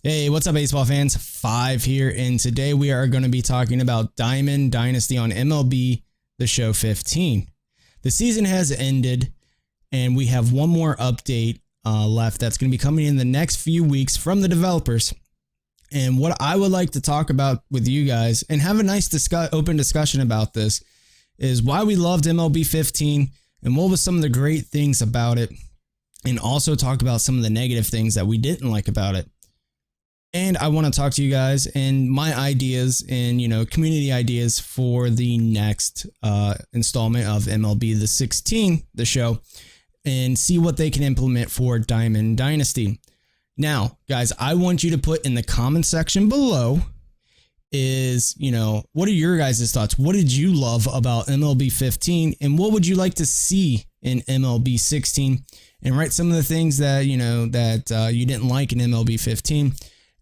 Hey, what's up, baseball fans? Five here, and today we are going to be talking about Diamond Dynasty on MLB The Show 15. The season has ended, and we have one more update left that's going to be coming in the next few weeks from the developers. And what I would like to talk about with you guys and have a nice open discussion about this is why we loved MLB 15 and what was some of the great things about it, and also talk about some of the negative things that we didn't like about it. And I want to talk to you guys and my ideas and, community ideas for the next installment of MLB The 16, the show, and see what they can implement for Diamond Dynasty. Now, guys, I want you to put in the comment section below is, what are your guys' thoughts? What did you love about MLB 15 and what would you like to see in MLB 16? And write some of the things that, you didn't like in MLB 15.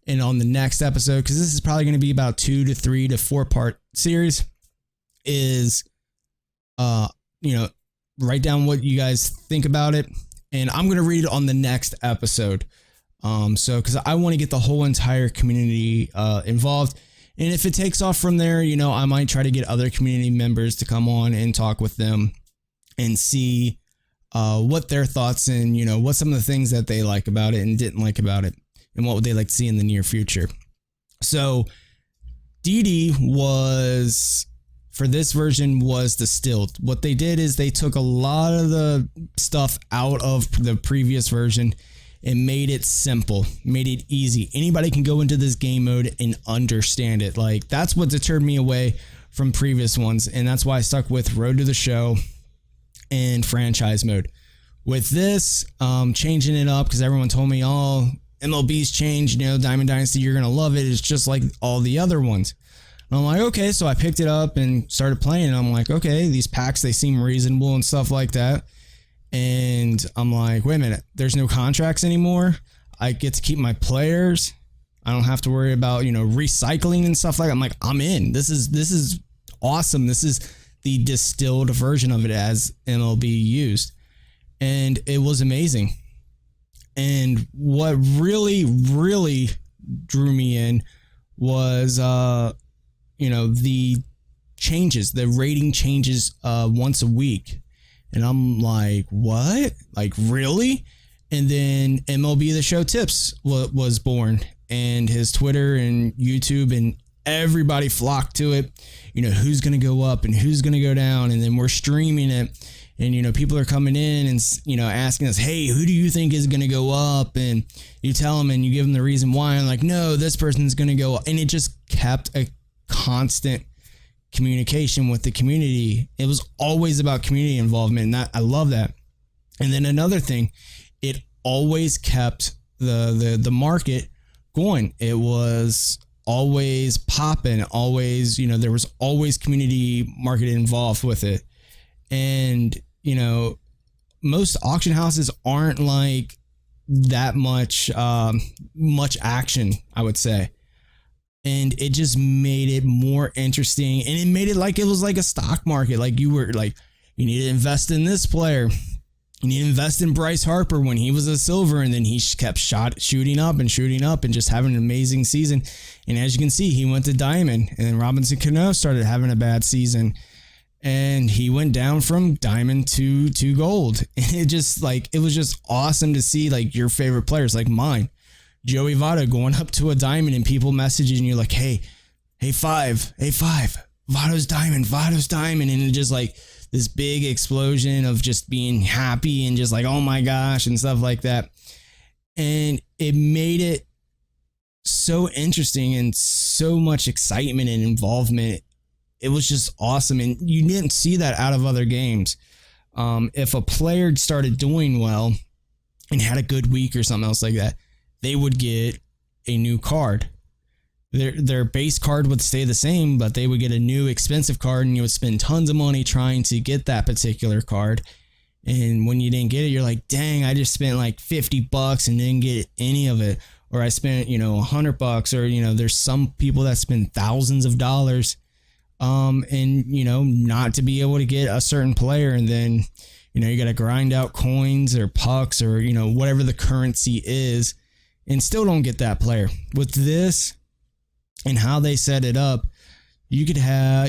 And on the next episode, because this is probably going to be about 2 to 3 to 4 part series, is, write down what you guys think about it. And I'm going to read it on the next episode. Because I want to get the whole entire community involved. And if it takes off from there, I might try to get other community members to come on and talk with them and see what their thoughts and, what some of the things that they like about it and didn't like about it. And what would they like to see in the near future? So DD was, for this version, was distilled. What they did is they took a lot of the stuff out of the previous version and made it simple, made it easy. Anybody can go into this game mode and understand it. Like, that's what deterred me away from previous ones. And that's why I stuck with Road to the Show and franchise mode. With this, changing it up because everyone told me, MLB's changed, Diamond Dynasty, you're going to love it. It's just like all the other ones. And I'm like, okay. So I picked it up and started playing. And I'm like, okay, these packs, they seem reasonable and stuff like that. And I'm like, wait a minute, there's no contracts anymore. I get to keep my players. I don't have to worry about, recycling and stuff like that. I'm like, I'm in. This is awesome. This is the distilled version of it as MLB used. And it was amazing. And what really, really drew me in was, the changes, the rating changes once a week. And I'm like, what? Like, really? And then MLB The Show Tips was born, and his Twitter and YouTube and everybody flocked to it. Who's going to go up and who's going to go down. And then we're streaming it. And, people are coming in and, asking us, hey, who do you think is going to go up? And you tell them and you give them the reason why. And like, no, this person's going to go up. And it just kept a constant communication with the community. It was always about community involvement. And I love that. And then another thing, it always kept the market going. It was always popping, always, there was always community market involved with it. And, most auction houses aren't like that much action, I would say. And it just made it more interesting. And it made it like it was like a stock market. Like you were like, you need to invest in this player. You need to invest in Bryce Harper when he was a silver. And then he kept shooting up and just having an amazing season. And as you can see, he went to diamond. And then Robinson Cano started having a bad season. And he went down from diamond to gold. And it was just awesome to see like your favorite players, like mine, Joey Votto, going up to a diamond and people messaging you like, hey, five, Votto's diamond. And it just like this big explosion of just being happy and just like, oh my gosh, and stuff like that. And it made it so interesting and so much excitement and involvement. It was just awesome. And you didn't see that out of other games. If a player started doing well and had a good week or something else like that, they would get a new card. Their base card would stay the same, but they would get a new expensive card and you would spend tons of money trying to get that particular card. And when you didn't get it, you're like, dang, I just spent like $50 and didn't get any of it. Or I spent, $100 or, there's some people that spend thousands of dollars and, not to be able to get a certain player. And then, you got to grind out coins or pucks or, whatever the currency is and still don't get that player. With this and how they set it up, you could have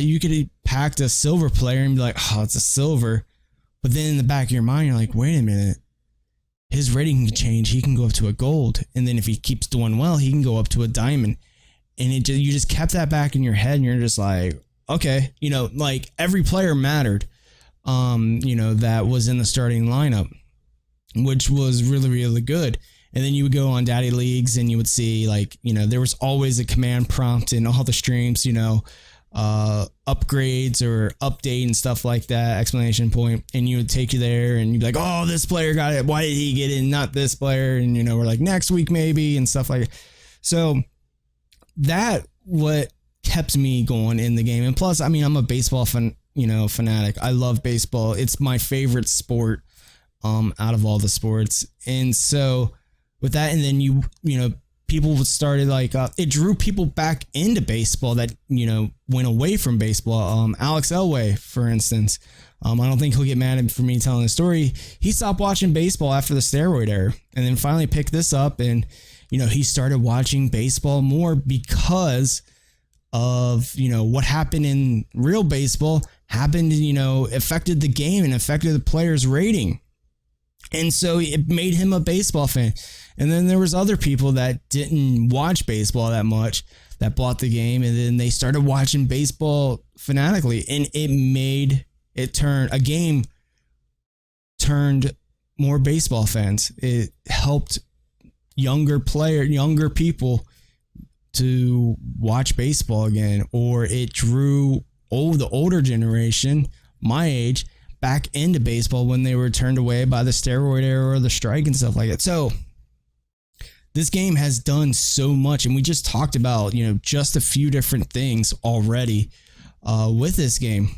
packed a silver player and be like, oh, it's a silver. But then in the back of your mind, you're like, wait a minute. His rating can change. He can go up to a gold. And then if he keeps doing well, he can go up to a diamond. And you just kept that back in your head, and you're just like, okay, like every player mattered, that was in the starting lineup, which was really, really good. And then you would go on Daddy Leagues and you would see like, there was always a command prompt in all the streams, upgrades or update and stuff like that, exclamation point. And you would take you there and you'd be like, oh, this player got it. Why did he get in? Not this player. And, we're like next week maybe and stuff like that. So that what kept me going in the game. And plus, I'm a baseball fanatic. I love baseball. It's my favorite sport out of all the sports. And so with that, and then people started like it drew people back into baseball that went away from baseball. Alex Elway, for instance, I don't think he'll get mad at me for me telling the story. He stopped watching baseball after the steroid era, and then finally picked this up, and he started watching baseball more because of what happened in real baseball happened, affected the game and affected the player's rating. And so it made him a baseball fan. And then there was other people that didn't watch baseball that much that bought the game, and then they started watching baseball fanatically, and a game turned more baseball fans. It helped younger people to watch baseball again, or it drew the older generation, my age, back into baseball when they were turned away by the steroid era or the strike and stuff like that. So this game has done so much, and we just talked about, just a few different things already with this game.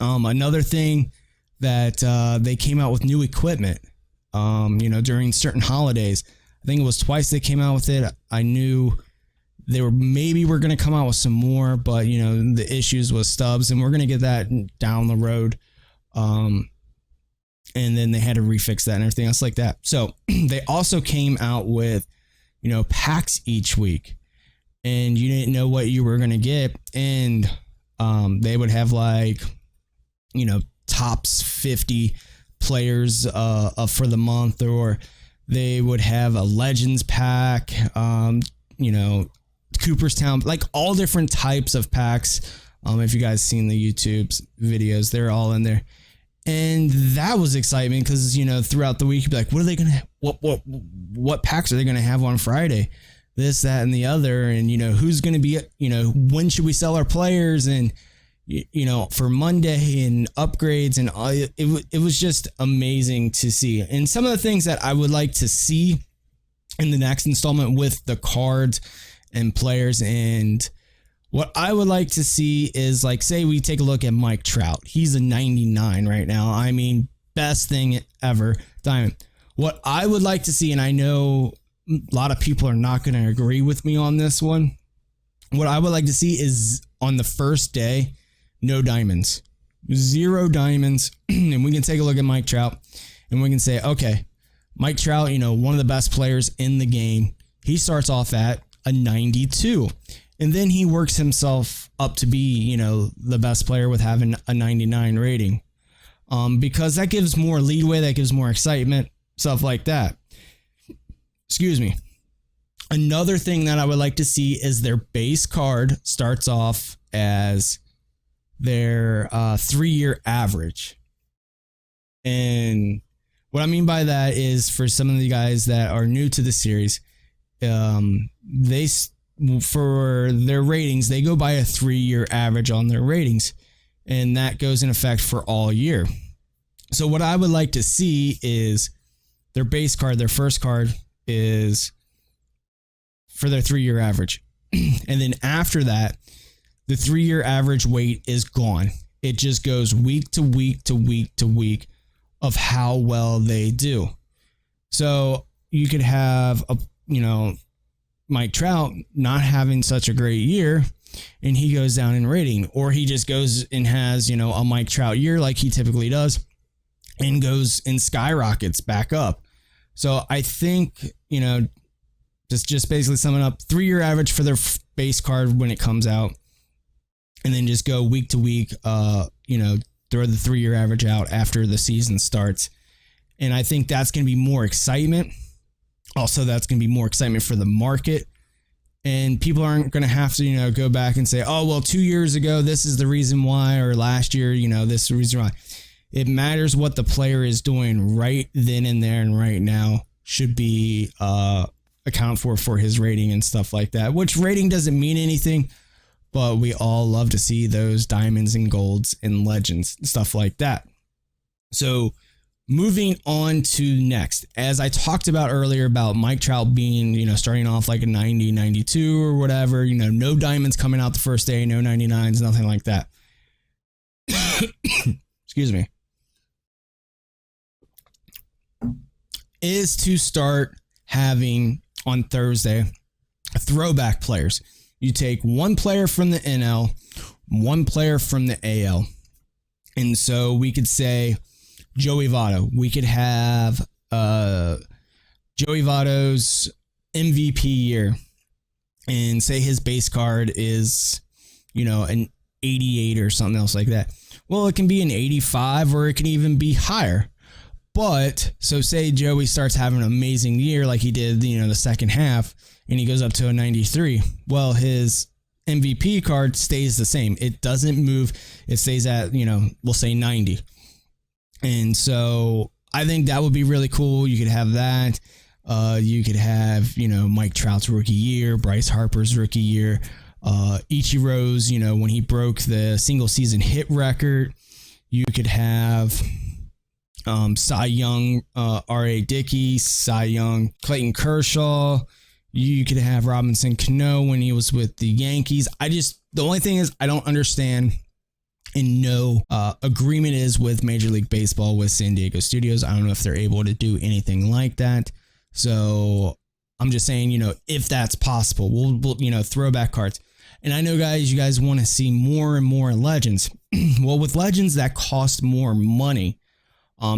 Another thing that they came out with new equipment, during certain holidays. I think it was twice they came out with it. I knew they were going to come out with some more, but the issues with stubs, and we're going to get that down the road. And then they had to refix that and everything else like that. So they also came out with, packs each week, and you didn't know what you were going to get. And they would have like, tops 50 players for the month, or they would have a Legends pack, Cooperstown, like all different types of packs. If you guys seen the YouTube videos, they're all in there. And that was exciting because, throughout the week, you'd be like, what are they going to, what packs are they going to have on Friday? This, that, and the other. And, who's going to be, when should we sell our players? And, for Monday and upgrades, and it was just amazing to see. And some of the things that I would like to see in the next installment with the cards and players, and what I would like to see is, like, say we take a look at Mike Trout. He's a 99 right now. Best thing ever. Diamond. What I would like to see, and I know a lot of people are not going to agree with me on this one. What I would like to see is on the first day, no diamonds. 0 diamonds. And we can take a look at Mike Trout and we can say, okay, Mike Trout, one of the best players in the game. He starts off at a 92. And then he works himself up to be, the best player with having a 99 rating. Because that gives more leadway, that gives more excitement, stuff like that. Excuse me. Another thing that I would like to see is their base card starts off as their 3-year average. And what I mean by that is, for some of the guys that are new to the series, for their ratings, they go by a 3-year average on their ratings, and that goes in effect for all year. So what I would like to see is their base card, their first card, is for their 3-year average. And then after that, the 3-year average weight is gone. It just goes week to week to week to week of how well they do. So you could have Mike Trout not having such a great year, and he goes down in rating, or he just goes and has, a Mike Trout year like he typically does, and goes and skyrockets back up. So I think, Just basically summing up 3-year average for their base card when it comes out, and then just go week to week. Throw the 3-year average out after the season starts, and I think that's going to be more excitement. Also, that's going to be more excitement for the market, and people aren't going to have to go back and say, oh well, 2 years ago this is the reason why, or last year this is the reason why. It matters what the player is doing right then and there, and right now should be account for his rating and stuff like that, which rating doesn't mean anything, but we all love to see those diamonds and golds and legends and stuff like that. So moving on to next, as I talked about earlier about Mike Trout being, starting off like a 90, 92 or whatever, no diamonds coming out the first day, no 99s, nothing like that. Excuse me. Is to start having on Thursday throwback players. You take one player from the NL, one player from the AL. And so we could say Joey Votto. We could have Joey Votto's MVP year and say his base card is, an 88 or something else like that. Well, it can be an 85 or it can even be higher. But so say Joey starts having an amazing year like he did, the second half, and he goes up to a 93. Well, his MVP card stays the same. It doesn't move. It stays at, we'll say 90. And so I think that would be really cool. You could have that. You could have, Mike Trout's rookie year, Bryce Harper's rookie year, Ichiro's, when he broke the single season hit record. You could have Cy Young, R.A. Dickey, Cy Young, Clayton Kershaw. You could have Robinson Cano when he was with the Yankees. The only thing is I don't understand and no agreement is with Major League Baseball with San Diego Studios. I don't know if they're able to do anything like that. So I'm just saying, if that's possible, we'll throwback cards. And I know, guys, you guys want to see more and more legends. Well, with legends, that cost more money.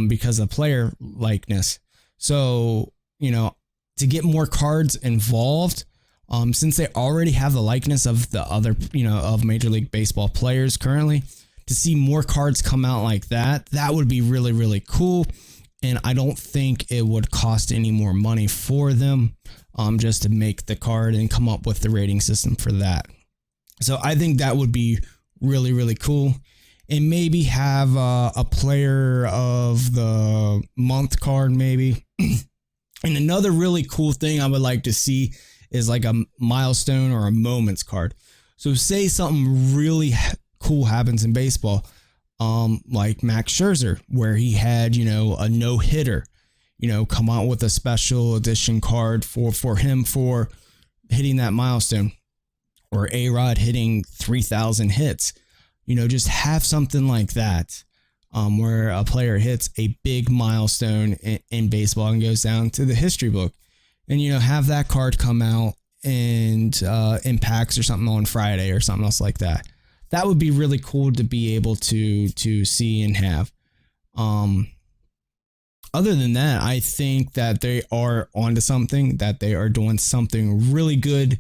Because of player likeness. So, to get more cards involved, since they already have the likeness of the other, of Major League Baseball players currently, to see more cards come out like that would be really, really cool. And I don't think it would cost any more money for them, just to make the card and come up with the rating system for that. So I think that would be really, really cool. And maybe have a player of the month card maybe. And another really cool thing I would like to see is like a milestone or a moments card. So say something really cool happens in baseball, like Max Scherzer, where he had, a no-hitter, come out with a special edition card for him for hitting that milestone. Or A-Rod hitting 3,000 hits. Just have something like that, where a player hits a big milestone in baseball and goes down to the history book. And, have that card come out and in packs or something on Friday or something else like that. That would be really cool to be able to see and have. Other than that, I think that they are onto something, that they are doing something really good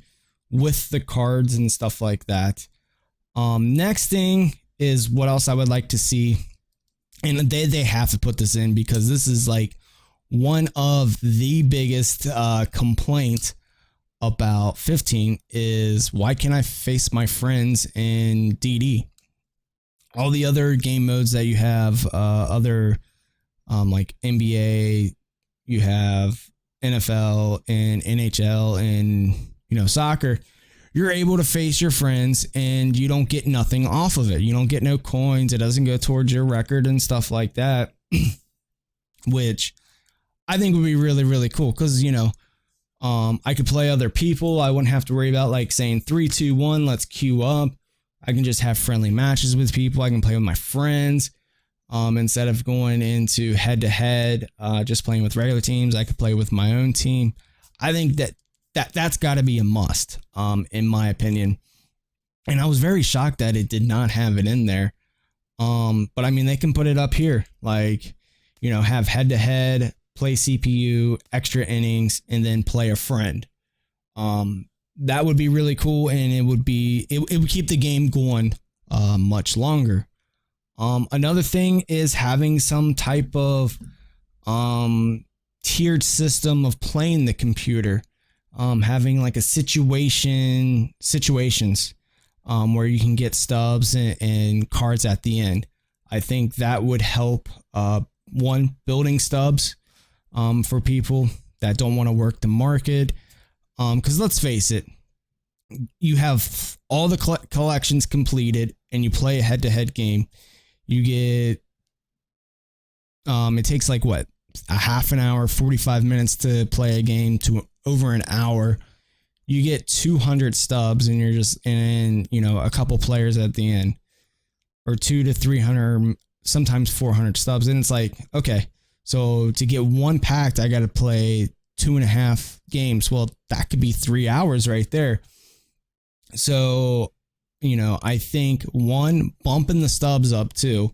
with the cards and stuff like that. Next thing is what else I would like to see. And they have to put this in because this is like one of the biggest complaints about 15 is why can't I face my friends in DD? All the other game modes that you have, other like NBA, you have NFL and NHL and soccer. You're able to face your friends and you don't get nothing off of it. You don't get no coins. It doesn't go towards your record and stuff like that, which I think would be really, really cool. Cause I could play other people. I wouldn't have to worry about like saying 3, 2, 1, let's queue up. I can just have friendly matches with people. I can play with my friends. Instead of going into head to head, just playing with regular teams, I could play with my own team. I think that's got to be a must, in my opinion. And I was very shocked that it did not have it in there. But I mean, they can put it up here, like, have head to head, play CPU, extra innings, and then play a friend. That would be really cool, and it would keep the game going much longer. Another thing is having some type of tiered system of playing the computer. Having like a situations where you can get stubs and cards at the end. I think that would help building stubs for people that don't want to work the market. Because let's face it, you have all the collections completed and you play a head-to-head game. You get it takes like what, a half an hour, 45 minutes to play a game to over an hour. You get 200 stubs and you're just in, a couple players at the end, or 200 to 300, sometimes 400 stubs. And it's like, okay, so to get one packed, I got to play 2.5 games. Well, that could be 3 hours right there. So, I think bumping the stubs up too,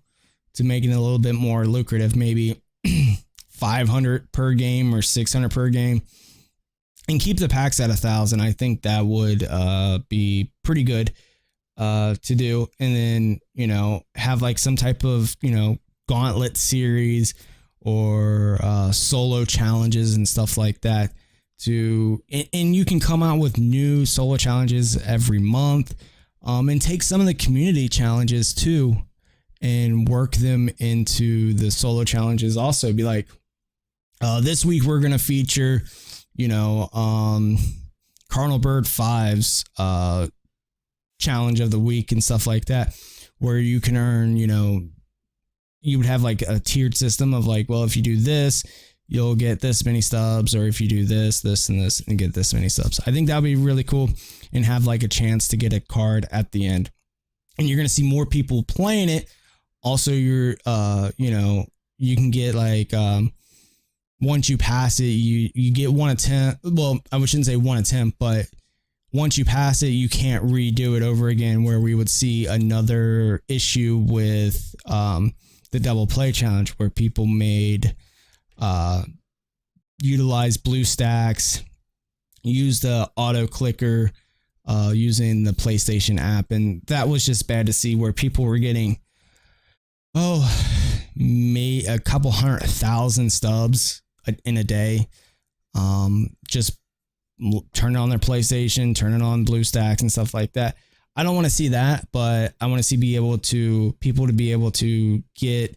to make it a little bit more lucrative, maybe 500 per game or 600 per game, and keep the packs at 1,000. I think that would be pretty good to do. And then, have like some type of, gauntlet series or solo challenges and stuff like that. And you can come out with new solo challenges every month, and take some of the community challenges too and work them into the solo challenges. Also be like, this week we're going to feature, Cardinal Bird 5's challenge of the week and stuff like that, where you can earn, you would have like a tiered system of like, well, if you do this, you'll get this many stubs, or if you do this, and get this many stubs. I think that would be really cool, and have like a chance to get a card at the end. And you're going to see more people playing it. Also, you can get like, once you pass it, you get 1 attempt. Well, I shouldn't say 1 attempt, but once you pass it, you can't redo it over again, where we would see another issue with the double play challenge, where people utilize blue stacks, use the auto clicker using the PlayStation app. And that was just bad to see, where people were getting, a couple 100,000 stubs in a day. Just turn on their PlayStation, turn it on BlueStacks and stuff like that. I don't want to see that, but I want to see people to be able to get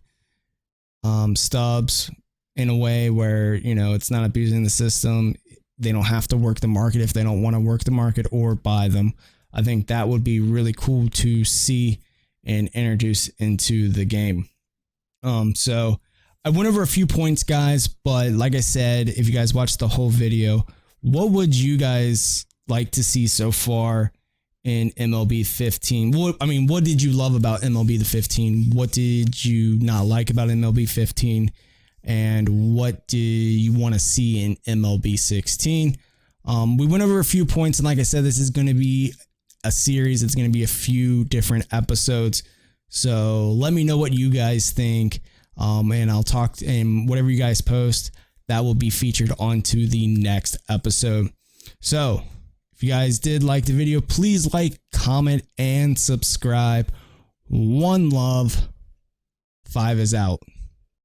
stubs in a way where, it's not abusing the system. They don't have to work the market if they don't want to work the market or buy them. I think that would be really cool to see and introduce into the game. So I went over a few points, guys, but like I said, if you guys watched the whole video, what would you guys like to see so far in MLB 15? What did you love about MLB the 15? What did you not like about MLB 15? And what do you want to see in MLB 16? We went over a few points, and like I said, this is going to be a series. It's going to be a few different episodes. So let me know what you guys think, and I'll talk, and whatever you guys post, that will be featured onto the next episode. So if you guys did like the video, please like, comment, and subscribe. One love. 5 is out.